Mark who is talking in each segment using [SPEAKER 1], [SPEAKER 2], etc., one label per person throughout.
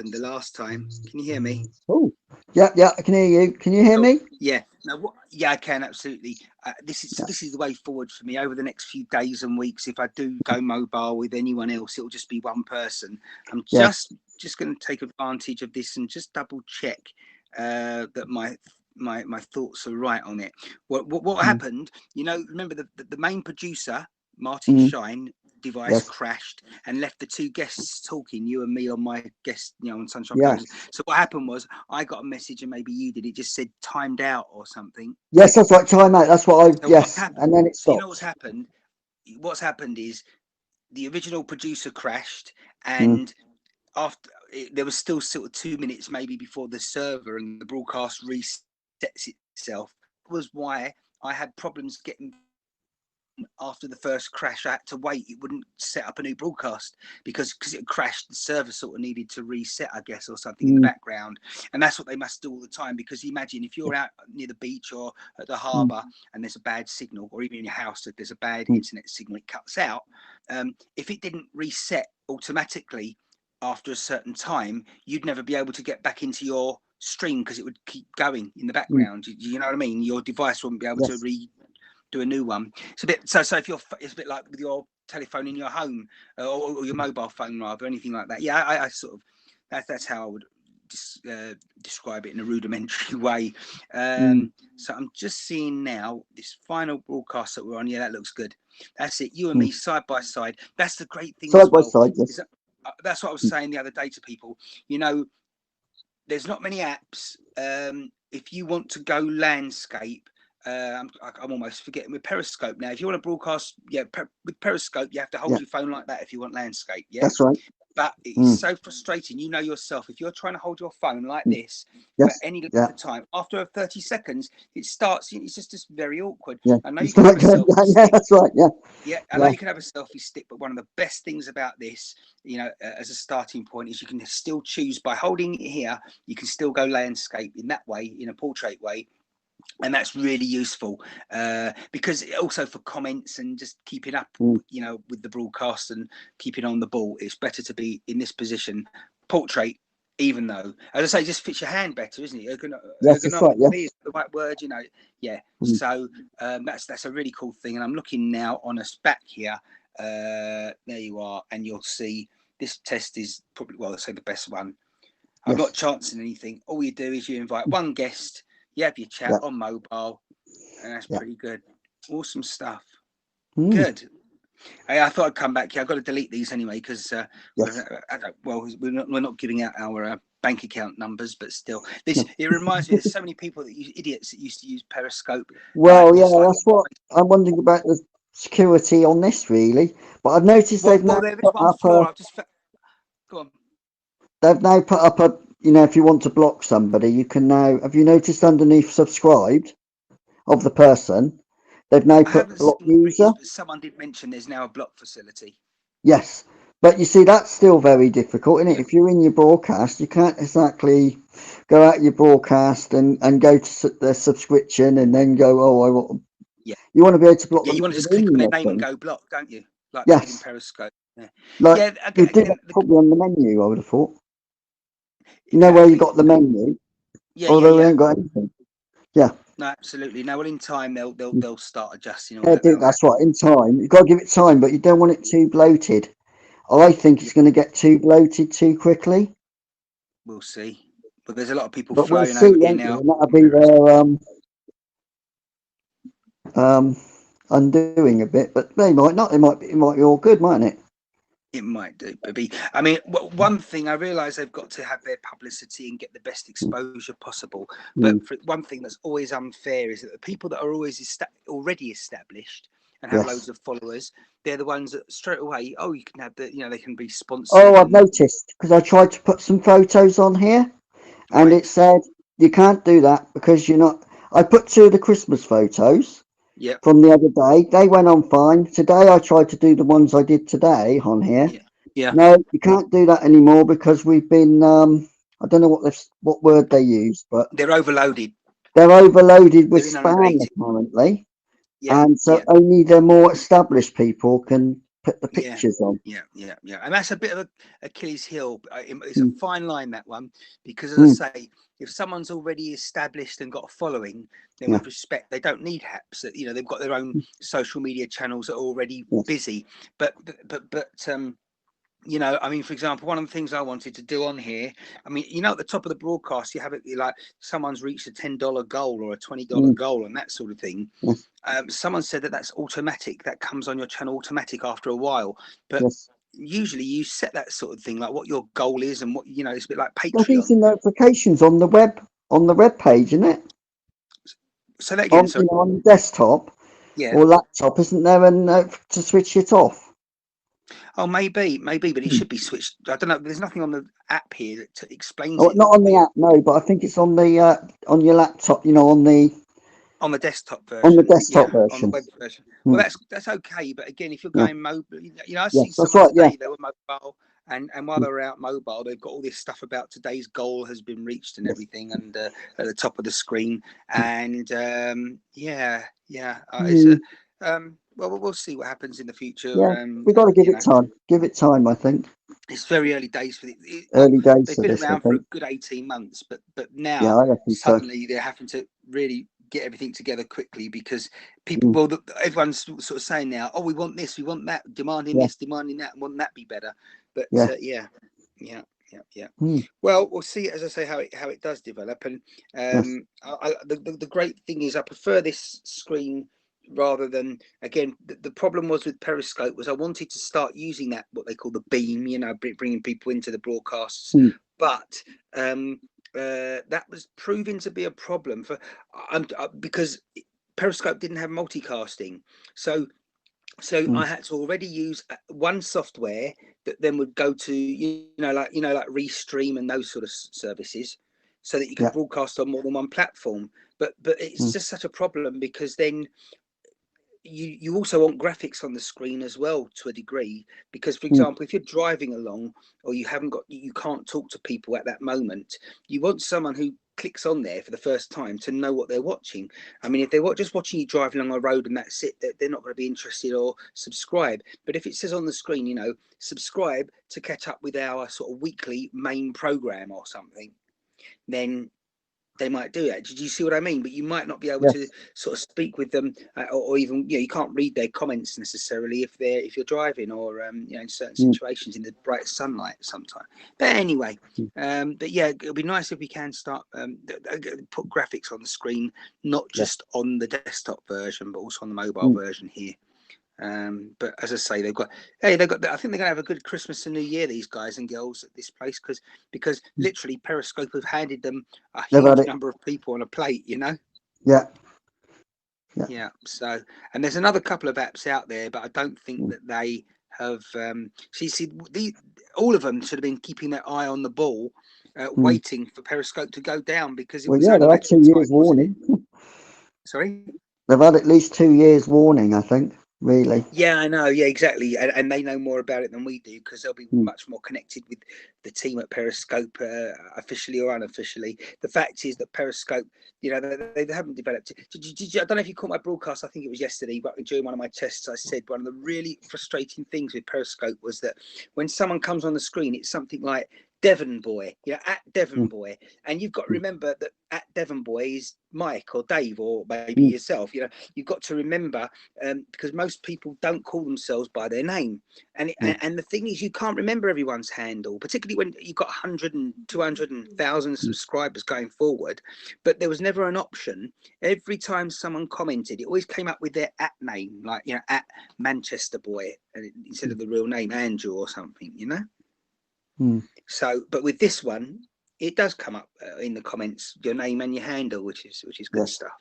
[SPEAKER 1] the last time. Can you hear me?
[SPEAKER 2] Oh, yeah, yeah, I can hear you. Can you hear
[SPEAKER 1] Oh,
[SPEAKER 2] me?
[SPEAKER 1] yeah. Now, yeah, I can absolutely. This is the way forward for me over the next few days and weeks. If I do go mobile with anyone else, it'll just be one person. I'm
[SPEAKER 2] Yeah.
[SPEAKER 1] just going to take advantage of this and just double check that my thoughts are right on it. What
[SPEAKER 2] Mm,
[SPEAKER 1] happened? Remember the main producer, Martin
[SPEAKER 2] mm,
[SPEAKER 1] Shine, device
[SPEAKER 2] yes.
[SPEAKER 1] crashed and left the two guests talking, you and me on my guest, on Sunshine Coast.
[SPEAKER 2] Yes.
[SPEAKER 1] So what happened was I got a message, and maybe you did. It just said timed out or something.
[SPEAKER 2] Yes, that's right. Time out. That's what I.
[SPEAKER 1] So what
[SPEAKER 2] Yes,
[SPEAKER 1] happened?
[SPEAKER 2] and then it
[SPEAKER 1] So you know what's
[SPEAKER 2] stopped.
[SPEAKER 1] happened? What's happened is the original producer crashed,
[SPEAKER 2] Mm,
[SPEAKER 1] and after there was still sort of 2 minutes maybe before the server and the broadcast resets itself. Was why I had problems getting after the first crash. I had to wait. It wouldn't set up a new broadcast because it crashed. The server sort of needed to reset, I guess, or something in the
[SPEAKER 2] mm,
[SPEAKER 1] background. And that's what they must do all the time, because imagine if you're out near the beach or at the
[SPEAKER 2] mm,
[SPEAKER 1] harbour and there's a bad signal, or even in your house that there's a bad
[SPEAKER 2] mm.
[SPEAKER 1] internet signal, it cuts out. If it didn't reset automatically after a certain time, you'd never be able to get back into your stream because it would keep going in the
[SPEAKER 2] Mm.
[SPEAKER 1] background. You know what I mean? Your device wouldn't be able to
[SPEAKER 2] Yes.
[SPEAKER 1] do a new one. It's a bit so. So if it's a bit like with your telephone in your home, or your mobile phone rather, anything like that. Yeah, I sort of that's how I would describe it in a rudimentary way.
[SPEAKER 2] Mm.
[SPEAKER 1] So I'm just seeing now this final broadcast that we're on. Yeah, that looks good. That's it. You and
[SPEAKER 2] Mm.
[SPEAKER 1] me side by side. That's the great thing as
[SPEAKER 2] Side by
[SPEAKER 1] well.
[SPEAKER 2] side.
[SPEAKER 1] Is
[SPEAKER 2] Yes.
[SPEAKER 1] that, that's what I was
[SPEAKER 2] Mm.
[SPEAKER 1] saying the other day to people. You know, there's not many apps. If you want to go landscape, I'm almost forgetting with Periscope now. If you want to broadcast, yeah, with Periscope, you have to hold
[SPEAKER 2] Yeah,
[SPEAKER 1] your phone like that if you want landscape, yeah.
[SPEAKER 2] that's right.
[SPEAKER 1] But it's
[SPEAKER 2] Mm.
[SPEAKER 1] so frustrating. You know yourself, if you're trying to hold your phone like
[SPEAKER 2] Mm.
[SPEAKER 1] this for
[SPEAKER 2] Yes.
[SPEAKER 1] any length
[SPEAKER 2] Yeah.
[SPEAKER 1] of time, after 30 seconds, it starts. It's just very awkward.
[SPEAKER 2] Yeah.
[SPEAKER 1] I know
[SPEAKER 2] You
[SPEAKER 1] you can have
[SPEAKER 2] start
[SPEAKER 1] a
[SPEAKER 2] going
[SPEAKER 1] selfie
[SPEAKER 2] down. Yeah,
[SPEAKER 1] stick.
[SPEAKER 2] that's right. Yeah.
[SPEAKER 1] Yeah, I know
[SPEAKER 2] Yeah.
[SPEAKER 1] you can have a selfie stick, but one of the best things about this, as a starting point, is you can still choose by holding it here. You can still go landscape in that way, in a portrait way, and that's really useful because also for comments and just keeping up,
[SPEAKER 2] Mm.
[SPEAKER 1] with the broadcast and keeping on the ball. It's better to be in this position, portrait. Even though, as I say, just fits your hand better, isn't it?
[SPEAKER 2] Yes, that's right.
[SPEAKER 1] Ergonomically is
[SPEAKER 2] Yes.
[SPEAKER 1] the right word, Yeah.
[SPEAKER 2] Mm.
[SPEAKER 1] So that's a really cool thing, and I'm looking now on us back here. There you are, and you'll see this test is probably, well, let's say the best one. I'm not
[SPEAKER 2] Yes.
[SPEAKER 1] chancing anything. All you do is you invite one guest, you have your chat
[SPEAKER 2] Yeah.
[SPEAKER 1] on mobile, and that's
[SPEAKER 2] Yeah.
[SPEAKER 1] pretty good. Awesome stuff.
[SPEAKER 2] Mm.
[SPEAKER 1] Good. I thought I'd come back here. I've got to delete these anyway because
[SPEAKER 2] Yes.
[SPEAKER 1] we're not giving out our bank account numbers, but still, it reminds me. There's so many people idiots that used to use Periscope, like
[SPEAKER 2] Well, yeah,
[SPEAKER 1] just like.
[SPEAKER 2] that's what I'm wondering about the security on this, really. But I've noticed
[SPEAKER 1] Well, there is one flaw. Go on.
[SPEAKER 2] they've now put up a, if you want to block somebody, you can now. Have you noticed underneath subscribed of the person, they've now
[SPEAKER 1] I
[SPEAKER 2] put
[SPEAKER 1] haven't
[SPEAKER 2] block
[SPEAKER 1] seen what it
[SPEAKER 2] user?
[SPEAKER 1] is, but someone did mention there's now a block facility.
[SPEAKER 2] Yes, but you see, that's still very difficult, isn't it? If you're in your broadcast, you can't exactly go out your broadcast and go to the subscription and then go, oh,
[SPEAKER 1] Yeah.
[SPEAKER 2] you want to be able to block
[SPEAKER 1] Yeah,
[SPEAKER 2] them
[SPEAKER 1] you want to just click
[SPEAKER 2] within
[SPEAKER 1] on their
[SPEAKER 2] your
[SPEAKER 1] name and
[SPEAKER 2] thing.
[SPEAKER 1] go block, don't you? Like they did in
[SPEAKER 2] Yes,
[SPEAKER 1] Periscope. Yeah,
[SPEAKER 2] like
[SPEAKER 1] yeah.
[SPEAKER 2] you do that
[SPEAKER 1] Again,
[SPEAKER 2] probably on the menu, I would have thought. Where you
[SPEAKER 1] exactly.
[SPEAKER 2] got the menu,
[SPEAKER 1] Yeah, yeah,
[SPEAKER 2] although we
[SPEAKER 1] yeah.
[SPEAKER 2] ain't got anything. Yeah,
[SPEAKER 1] No, absolutely. No, well, in time they'll start adjusting all
[SPEAKER 2] yeah,
[SPEAKER 1] that.
[SPEAKER 2] do
[SPEAKER 1] They'll
[SPEAKER 2] that's
[SPEAKER 1] happen.
[SPEAKER 2] right. In time, you've got to give it time, but you don't want it too bloated. I think
[SPEAKER 1] Yeah,
[SPEAKER 2] it's going to get too bloated too quickly,
[SPEAKER 1] we'll see. But there's a lot of people
[SPEAKER 2] but we'll
[SPEAKER 1] flowing
[SPEAKER 2] see,
[SPEAKER 1] over here
[SPEAKER 2] ain't we?
[SPEAKER 1] now
[SPEAKER 2] And that'll
[SPEAKER 1] from
[SPEAKER 2] be
[SPEAKER 1] Periscope.
[SPEAKER 2] their um undoing a bit, but they might not. It might be all good, mightn't it?
[SPEAKER 1] It might do, but I mean, one thing I realise they've got to have their publicity and get the best exposure possible. But
[SPEAKER 2] Mm,
[SPEAKER 1] one thing that's always unfair is that the people that are already established and have
[SPEAKER 2] yes.
[SPEAKER 1] loads of followers, they're the ones that straight away, oh, you can have they can be
[SPEAKER 2] Oh,
[SPEAKER 1] sponsored
[SPEAKER 2] I've
[SPEAKER 1] and
[SPEAKER 2] noticed because I tried to put some photos on here, and
[SPEAKER 1] right,
[SPEAKER 2] it said you can't do that because you're not. I put two of the Christmas photos
[SPEAKER 1] yeah,
[SPEAKER 2] from the other day. They went on fine. Today I tried to do the ones I did today on here.
[SPEAKER 1] yeah, yeah.
[SPEAKER 2] No, you can't do that anymore because we've been I don't know what word they use, but
[SPEAKER 1] They're overloaded.
[SPEAKER 2] they're overloaded with
[SPEAKER 1] They're
[SPEAKER 2] spam
[SPEAKER 1] inundated.
[SPEAKER 2] apparently.
[SPEAKER 1] Yeah,
[SPEAKER 2] And so
[SPEAKER 1] yeah,
[SPEAKER 2] only the more established people can put the
[SPEAKER 1] Yeah,
[SPEAKER 2] pictures on.
[SPEAKER 1] yeah, and that's a bit of a Achilles heel. It's a
[SPEAKER 2] Mm.
[SPEAKER 1] fine line, that one, because as
[SPEAKER 2] Mm.
[SPEAKER 1] I say, if someone's already established and got a following, then
[SPEAKER 2] Yeah.
[SPEAKER 1] with respect, they don't need haps. You know, they've got their own social media channels that are already
[SPEAKER 2] Yes.
[SPEAKER 1] busy. But you know, I mean, for example, one of the things I wanted to do on here, I mean, you know, at the top of the broadcast, you have it like someone's reached a $10 goal or a $20
[SPEAKER 2] Mm.
[SPEAKER 1] goal and that sort of thing.
[SPEAKER 2] Yes.
[SPEAKER 1] Someone said that that's automatic. That comes on your channel automatic after a while. But
[SPEAKER 2] Yes.
[SPEAKER 1] usually you set that sort of thing, like what your goal is and what, you know, it's a bit like
[SPEAKER 2] I think it's
[SPEAKER 1] Patreon.
[SPEAKER 2] the notifications on the web page, isn't it?
[SPEAKER 1] So that again,
[SPEAKER 2] On,
[SPEAKER 1] sorry.
[SPEAKER 2] on the desktop
[SPEAKER 1] Yeah.
[SPEAKER 2] or laptop, isn't there a note to switch it off?
[SPEAKER 1] Oh, maybe, but it should be switched. I don't know. There's nothing on the app here that explains
[SPEAKER 2] Oh,
[SPEAKER 1] it.
[SPEAKER 2] not on the app, no, but I think it's on the on your laptop.
[SPEAKER 1] On the desktop
[SPEAKER 2] On the
[SPEAKER 1] version,
[SPEAKER 2] desktop
[SPEAKER 1] yeah, on the
[SPEAKER 2] version.
[SPEAKER 1] web version. Well,
[SPEAKER 2] Mm.
[SPEAKER 1] that's okay, but again, if you're
[SPEAKER 2] Yeah.
[SPEAKER 1] going mobile, you know, I've seen
[SPEAKER 2] Yes, that's
[SPEAKER 1] someone
[SPEAKER 2] right. Yeah.
[SPEAKER 1] today, they were mobile, and while
[SPEAKER 2] Mm.
[SPEAKER 1] they're out mobile, they've got all this stuff about today's goal has been reached and
[SPEAKER 2] Yes.
[SPEAKER 1] everything, and at the top of the screen, and yeah, it's
[SPEAKER 2] Mm.
[SPEAKER 1] a well, we'll see what happens in the future.
[SPEAKER 2] Yeah, we've got to give
[SPEAKER 1] You
[SPEAKER 2] it
[SPEAKER 1] know,
[SPEAKER 2] time. Give it time, I think.
[SPEAKER 1] it's very early days for it. Well,
[SPEAKER 2] Early days
[SPEAKER 1] they've
[SPEAKER 2] for
[SPEAKER 1] been
[SPEAKER 2] this, I
[SPEAKER 1] around for a
[SPEAKER 2] think.
[SPEAKER 1] good 18 months, but
[SPEAKER 2] Yeah,
[SPEAKER 1] now
[SPEAKER 2] I reckon so.
[SPEAKER 1] suddenly they're having to really get everything together quickly because people,
[SPEAKER 2] Mm.
[SPEAKER 1] well, everyone's sort of saying now, oh, we want this, we want that, demanding
[SPEAKER 2] Yeah.
[SPEAKER 1] this, demanding that, and want that be better. But
[SPEAKER 2] Yeah.
[SPEAKER 1] yeah.
[SPEAKER 2] Mm.
[SPEAKER 1] Well, we'll see, as I say, how it does develop. And
[SPEAKER 2] Yes.
[SPEAKER 1] the great thing is I prefer this screen rather than, again, the problem was with Periscope was I wanted to start using that, what they call the beam, you know, bringing people into the broadcasts,
[SPEAKER 2] Mm.
[SPEAKER 1] but that was proving to be a problem because Periscope didn't have multicasting. So
[SPEAKER 2] Mm.
[SPEAKER 1] I had to already use one software that then would go to like Restream and those sort of services, so that you could
[SPEAKER 2] Yeah.
[SPEAKER 1] broadcast on more than one platform. But it's
[SPEAKER 2] Mm.
[SPEAKER 1] just such a problem because then you also want graphics on the screen as well to a degree, because for
[SPEAKER 2] Mm.
[SPEAKER 1] example, if you're driving along or you can't talk to people at that moment, you want someone who clicks on there for the first time to know what they're watching. I mean, if they're just watching you driving along a road and that's it, they're not going to be interested or subscribe. But if it says on the screen, you know, subscribe to catch up with our sort of weekly main program or something, then they might do it. Did you see what I mean? But you might not be able to
[SPEAKER 2] Yes.
[SPEAKER 1] sort of speak with them, or even, you know, you can't read their comments necessarily if you're driving or you know, in certain
[SPEAKER 2] Mm.
[SPEAKER 1] situations in the bright sunlight sometimes. But anyway,
[SPEAKER 2] Mm.
[SPEAKER 1] but yeah, it'll be nice if we can start put graphics on the screen, not
[SPEAKER 2] Yeah.
[SPEAKER 1] just on the desktop version, but also on the mobile
[SPEAKER 2] Mm.
[SPEAKER 1] version here. But as I say, they've got I think they're gonna have a good Christmas and New Year, these guys and girls at this place, because
[SPEAKER 2] Mm.
[SPEAKER 1] literally Periscope have handed them a
[SPEAKER 2] They've had
[SPEAKER 1] huge
[SPEAKER 2] it.
[SPEAKER 1] number of people on a plate, you know.
[SPEAKER 2] Yeah. Yeah.
[SPEAKER 1] Yeah, so, and there's another couple of apps out there, but I don't think
[SPEAKER 2] Mm.
[SPEAKER 1] that they have all of them should have been keeping their eye on the ball,
[SPEAKER 2] Mm.
[SPEAKER 1] waiting for Periscope to go down, because it
[SPEAKER 2] Well,
[SPEAKER 1] was
[SPEAKER 2] yeah,
[SPEAKER 1] only
[SPEAKER 2] they've
[SPEAKER 1] a
[SPEAKER 2] had
[SPEAKER 1] matter of
[SPEAKER 2] 2 years
[SPEAKER 1] time, wasn't it?
[SPEAKER 2] warning.
[SPEAKER 1] Sorry.
[SPEAKER 2] They've had at least 2 years warning, I think. Really.
[SPEAKER 1] Yeah, I know. Yeah, exactly. And they know more about it than we do, because they'll be
[SPEAKER 2] Mm.
[SPEAKER 1] much more connected with the team at Periscope, officially or unofficially. The fact is that Periscope, you know, they haven't developed it. I don't know if you caught my broadcast. I think it was yesterday, but during one of my tests, I said one of the really frustrating things with Periscope was that when someone comes on the screen, it's something like Devon Boy, you know, at Devon
[SPEAKER 2] Mm.
[SPEAKER 1] Boy, and you've got to
[SPEAKER 2] Mm.
[SPEAKER 1] remember that at Devon Boy is Mike or Dave or maybe
[SPEAKER 2] Mm.
[SPEAKER 1] yourself. You know, you've got to remember, because most people don't call themselves by their name, and
[SPEAKER 2] Yeah.
[SPEAKER 1] the thing is, you can't remember everyone's handle, particularly when you've got 100 and 200 and 1,000
[SPEAKER 2] Mm.
[SPEAKER 1] subscribers going forward. But there was never an option. Every time someone commented, it always came up with their at name, like, you know, at Manchester Boy, instead of the real name Andrew or something, you know.
[SPEAKER 2] Mm.
[SPEAKER 1] So, but with this one, it does come up in the comments, your name and your handle, which is good
[SPEAKER 2] Yes.
[SPEAKER 1] stuff.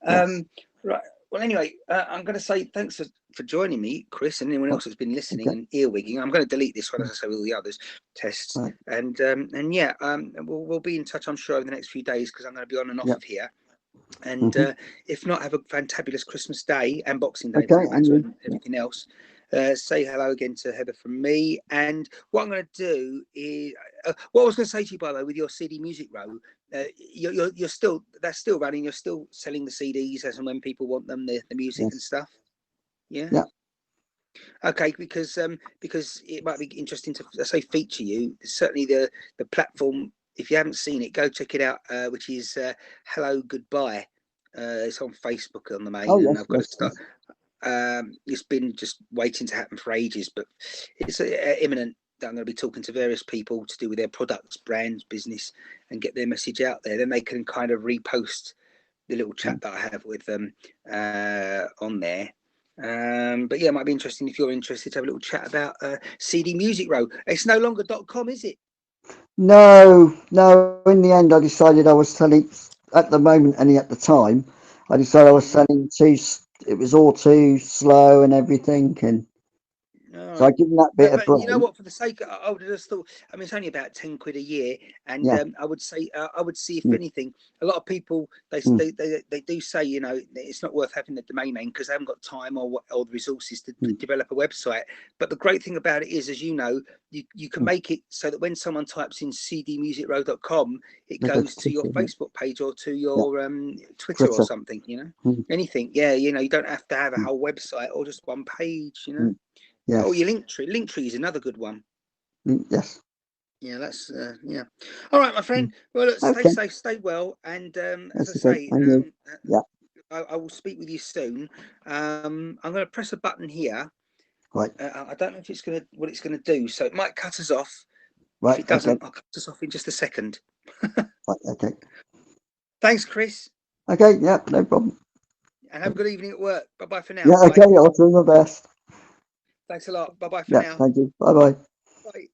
[SPEAKER 2] Yes.
[SPEAKER 1] Right. Well, anyway, I'm going to say thanks for joining me, Chris, and anyone else that's been listening
[SPEAKER 2] Okay.
[SPEAKER 1] and earwigging. I'm going to delete this one, as I say, with all the others tests,
[SPEAKER 2] Right.
[SPEAKER 1] and yeah, we'll be in touch, I'm sure, over the next few days, because I'm going to be on and off
[SPEAKER 2] Yeah.
[SPEAKER 1] of here. And
[SPEAKER 2] Mm-hmm.
[SPEAKER 1] if not, have a fantabulous Christmas Day and Boxing Day,
[SPEAKER 2] Okay.
[SPEAKER 1] for that matter, and
[SPEAKER 2] Yeah.
[SPEAKER 1] everything else. Say hello again to Heather from me. And what I'm going to do is, what I was going to say to you, by the way, with your CD Music Row, you're still, that's still running. You're still selling the CDs as and when people want them, the music
[SPEAKER 2] Yes.
[SPEAKER 1] and stuff. Yeah.
[SPEAKER 2] Yeah.
[SPEAKER 1] Okay, because it might be interesting to, let's say, feature you. Certainly the platform. If you haven't seen it, go check it out. Which is Hello Goodbye. It's on Facebook on the main,
[SPEAKER 2] Oh
[SPEAKER 1] and
[SPEAKER 2] yes,
[SPEAKER 1] I've got to
[SPEAKER 2] yes,
[SPEAKER 1] start. It's been just waiting to happen for ages, but it's imminent that I'm going to be talking to various people to do with their products, brands, business, and get their message out there. Then they can kind of repost the little chat that I have with them on there. But yeah, it might be interesting if you're interested to have a little chat about CD Music Row. It's no longer .com, is it?
[SPEAKER 2] No, no. In the end, I decided I was selling at the moment, and at the time, I decided I was selling too. It was all too slow and everything, and
[SPEAKER 1] All
[SPEAKER 2] so I
[SPEAKER 1] right.
[SPEAKER 2] give that bit a
[SPEAKER 1] But you know
[SPEAKER 2] break.
[SPEAKER 1] what? For the sake, I would have just thought. I mean, it's only about £10 a year, and
[SPEAKER 2] Yeah.
[SPEAKER 1] I would say, I would see if
[SPEAKER 2] Mm,
[SPEAKER 1] anything. A lot of people
[SPEAKER 2] mm,
[SPEAKER 1] they do say, you know, it's not worth having the domain name because they haven't got time or the resources to
[SPEAKER 2] mm,
[SPEAKER 1] develop a website. But the great thing about it is, as you know, you can
[SPEAKER 2] mm.
[SPEAKER 1] make it so that when someone types in cdmusicrow.com, it
[SPEAKER 2] They go to
[SPEAKER 1] goes to your
[SPEAKER 2] Twitter. Yeah.
[SPEAKER 1] Facebook page or to
[SPEAKER 2] Yeah.
[SPEAKER 1] your Twitter or
[SPEAKER 2] Twitter.
[SPEAKER 1] something. You know,
[SPEAKER 2] Mm,
[SPEAKER 1] anything. Yeah, you know, you don't have to have a
[SPEAKER 2] mm,
[SPEAKER 1] whole website or just one page. You know.
[SPEAKER 2] mm.
[SPEAKER 1] Oh,
[SPEAKER 2] Yes.
[SPEAKER 1] your Linktree. Linktree is another good one.
[SPEAKER 2] Yes.
[SPEAKER 1] Yeah, that's yeah. All right, my
[SPEAKER 2] Mm.
[SPEAKER 1] friend. Well, look, stay
[SPEAKER 2] Okay.
[SPEAKER 1] safe, stay well, and as I
[SPEAKER 2] That's okay.
[SPEAKER 1] say,
[SPEAKER 2] And you. Yeah.
[SPEAKER 1] I will speak with you soon. I'm going to press a button here.
[SPEAKER 2] Right.
[SPEAKER 1] I don't know if it's going to what it's going to do, so it might cut us off. If
[SPEAKER 2] Right.
[SPEAKER 1] it
[SPEAKER 2] Okay.
[SPEAKER 1] doesn't, I'll cut us off in just a second.
[SPEAKER 2] Right. Okay.
[SPEAKER 1] Thanks, Chris,
[SPEAKER 2] Okay. Yeah. No problem.
[SPEAKER 1] and have a good evening at work. Bye bye for now.
[SPEAKER 2] Yeah.
[SPEAKER 1] Bye.
[SPEAKER 2] Okay. I'll do my best.
[SPEAKER 1] Thanks a lot. Bye bye for
[SPEAKER 2] Yeah.
[SPEAKER 1] now.
[SPEAKER 2] Thank you. Bye bye.
[SPEAKER 1] Bye.